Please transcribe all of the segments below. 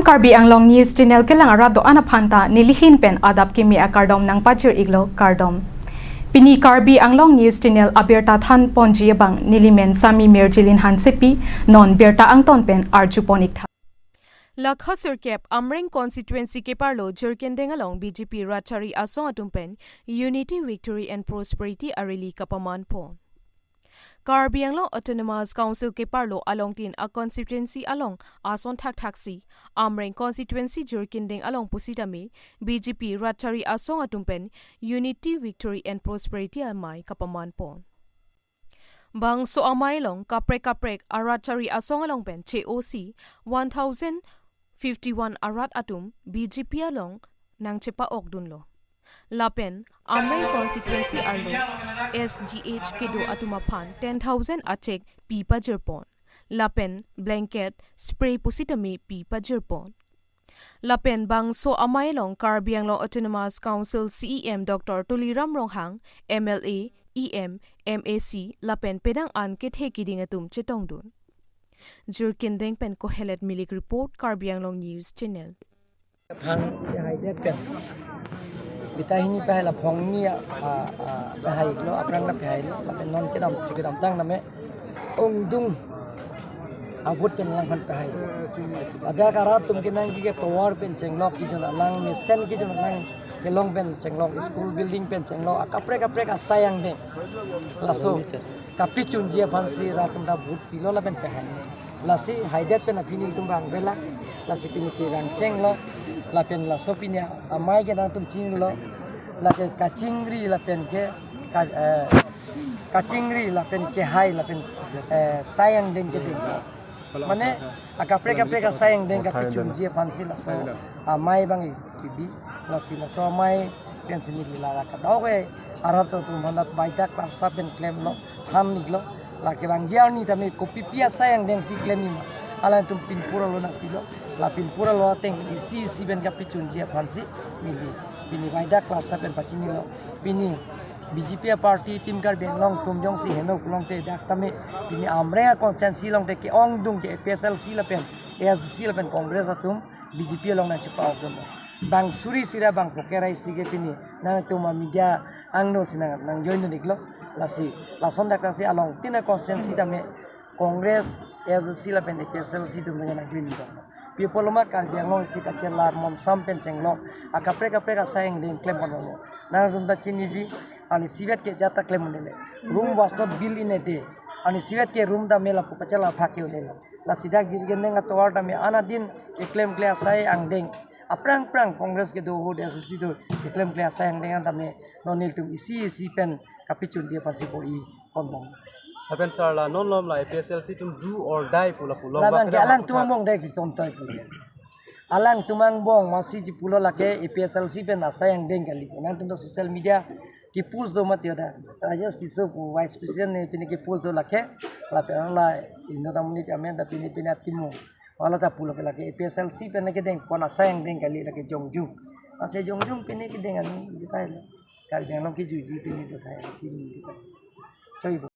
Karbi Anglong News Channel ke lang arado anaphanta nilihin pen adap kimi akardom nang pachir iglo kardom. Pini Karbi Anglong News Channel abirta than ponji bang nilimen sami merjilin hansepi non berta angton pen arjuponik tha. Lakha Surkep Amreng constituency ke parlo Jurkendeng along BJP Ratchari Asong Atumpen Unity Victory and Prosperity Areli Kapaman Pon. Karbi Anglong Autonomous Council ke parlo along tin a constituency along Ason Thak Thaksi Amreng constituency Jurkendeng along Pusitame BJP Ratchari Asong Atumpen Unity Victory and Prosperity Amai Kapaman Pon. Bang so amai long kaprek Ratchari Asong along pen COC 1051 arat atum BJP along nang cepa okdun lo. Lapen Amreng constituency arlo SGH kedo atumapan 10,000 achek pipa jerpon. Lapen blanket spray pusitame pipa jerpon. Lapen bang so amai long Karbi Anglong Autonomous Council CEM Dr. Tuliram Ronghang MLA EM MAC lapen pedang an kethe kiding atum chetongdun. Jurkendeng pen Kohelet Milik report Karbi Anglong News Channel. Thang hai det pen bitahini pahla phongni pahai lo aprang na pahai lo la pen non kedam tang na me ongdung avut pen lang han pahai ada karat tum kinang ji ke tower pen chenglok ki jon alang me sen ki jon alang kelong pen chenglok school building pen chenglok kapre asayang de laso kapichun je phansi ratum da bhut pilo la pen pahai lasi haidet pen afinil tum bang bela lasi pini ki rang chenglo la pen la sopinya amai ke na tum ching lo la ke kachingri la pen ke kachingri la pen ke hai la pen sayang den ke ding mane akapre ka sayang den ka pichun je phansi la so amai bang kibi lasi la so amai pen sini la ka dau ke arat tum hanat baitak par sa pen claim lo ham niglo la ke bang jiarni tami kopi pia sayang den si claim ni ala tum pin pura lo nak pilo la pin pura lo teng si ben ka pichun je phansi mili pini baida class saben pachini lo pini BJP party tim Karbi Anglong tumjong si heno kulong te dak tame pini amrea consensi long te ke ong dung ke PSLC la pen ASC la pen congress atum BJP long na chupa atum bang suri sira bang pokerai sige pini nang tuma media angno sinang nang join niklo lasi lason dak si along tina consensi tame congress ASC la pen PSLC tum na join niklo people ma Karbi Anglong si kachelar mom sampen chenglong akapre ka sayang den claim panolo na runda chiniji ani sivet ke jata claim nele room was not built in a day ani sivet ke room da mela pachela phake nele la sidak jirgen nga towar da me ana din ke claim clear sai ang deng aprang congress ke do ho de si do ke claim clear sai ang deng da me nonil tu isi pen kapichun dia pasi boi konbong Happen sir la non lom la PSLC tum do or die pula laban jalan tumang dek si contoh itu alang tumang bong masih di pulau lake PSLC pen asayang deng kali nanti untuk sosial media ki post do mat yoda aja stiso vice president ne pini ki post do lake la pe la indo tamuni amen da pini atimu wala ta pulau ke lake PSLC pen ke deng pon asayang deng kali lake jongjung ase jongjung pini ki deng ani ditai Karbi Anglong ki juji pini to thai chini ditai choi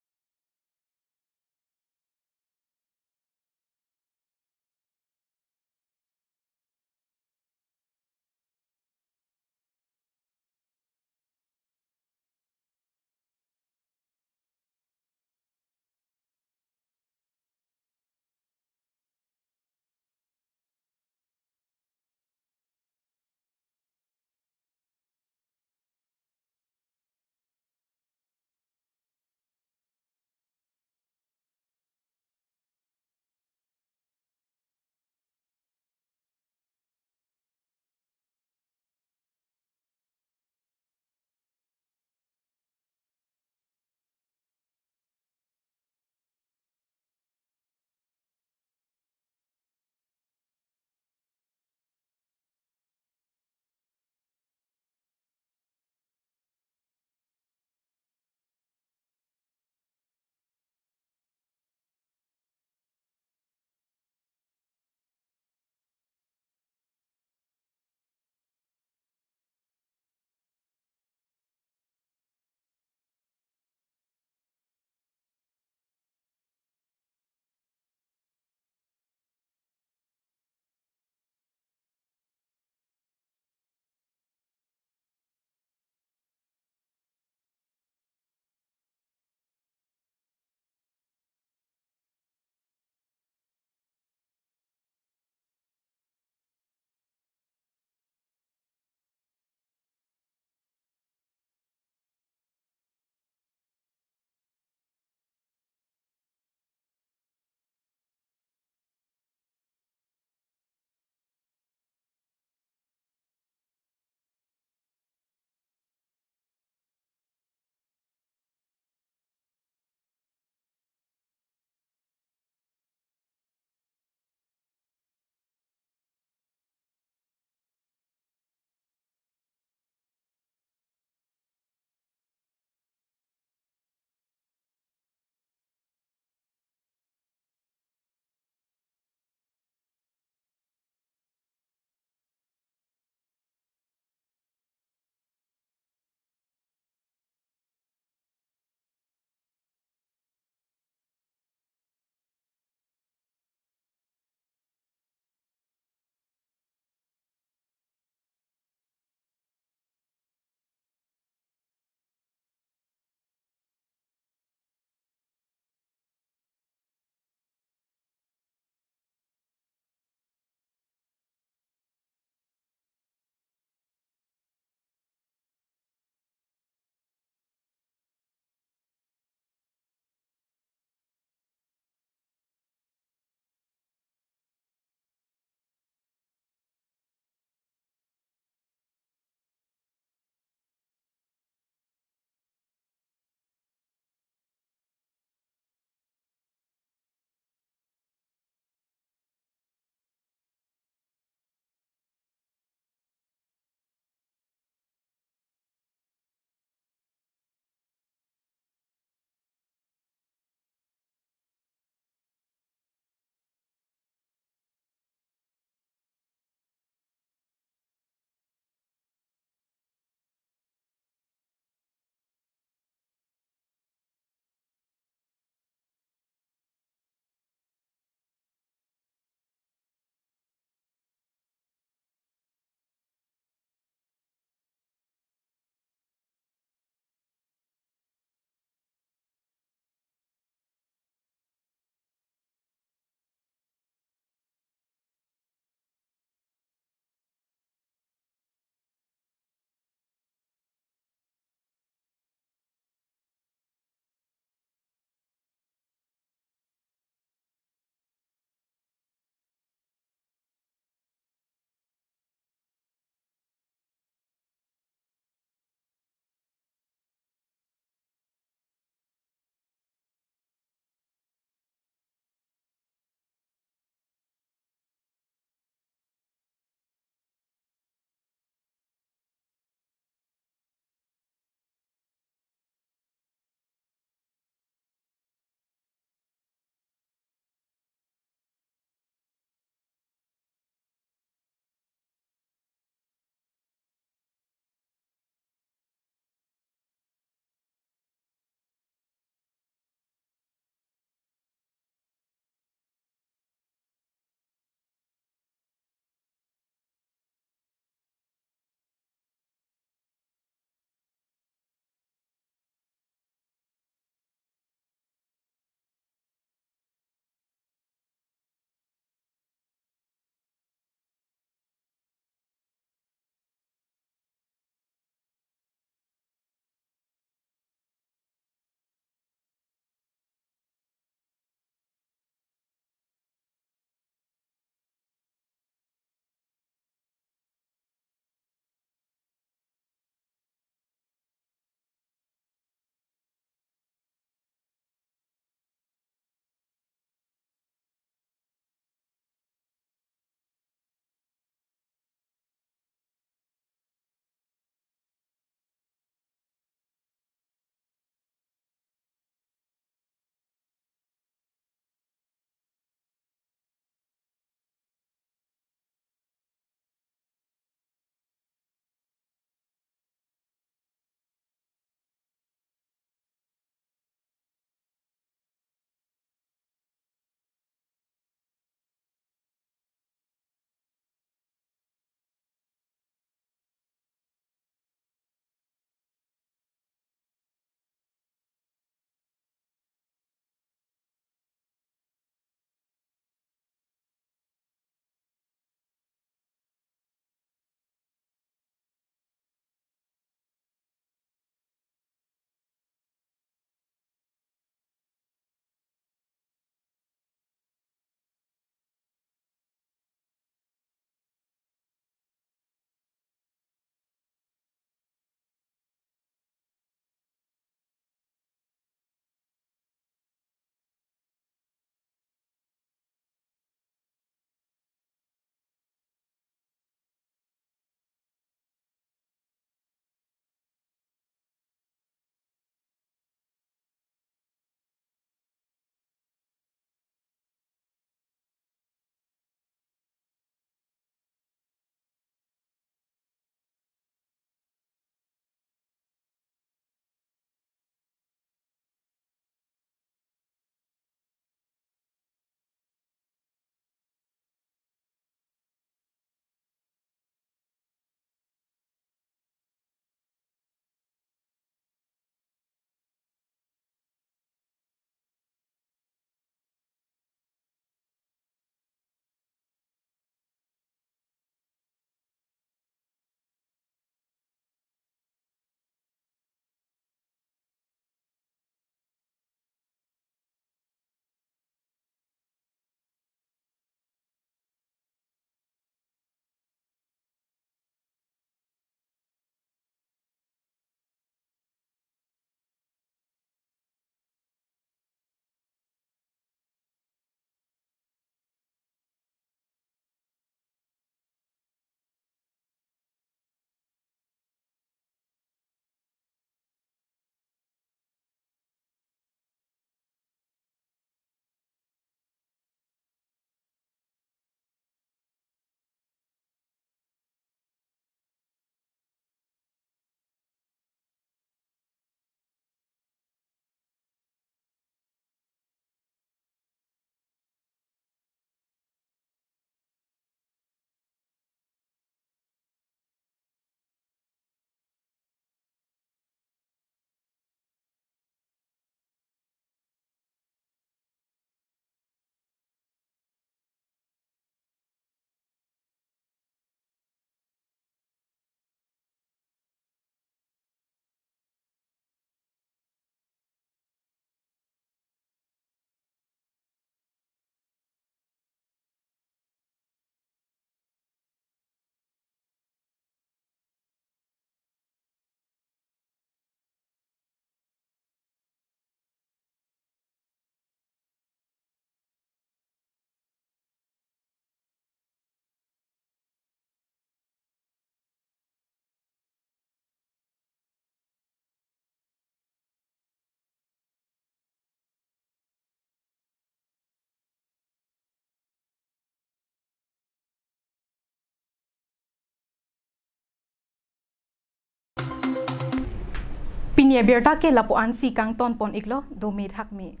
pini abirta ke lapuan si kang ton pon iglo do mi thak mi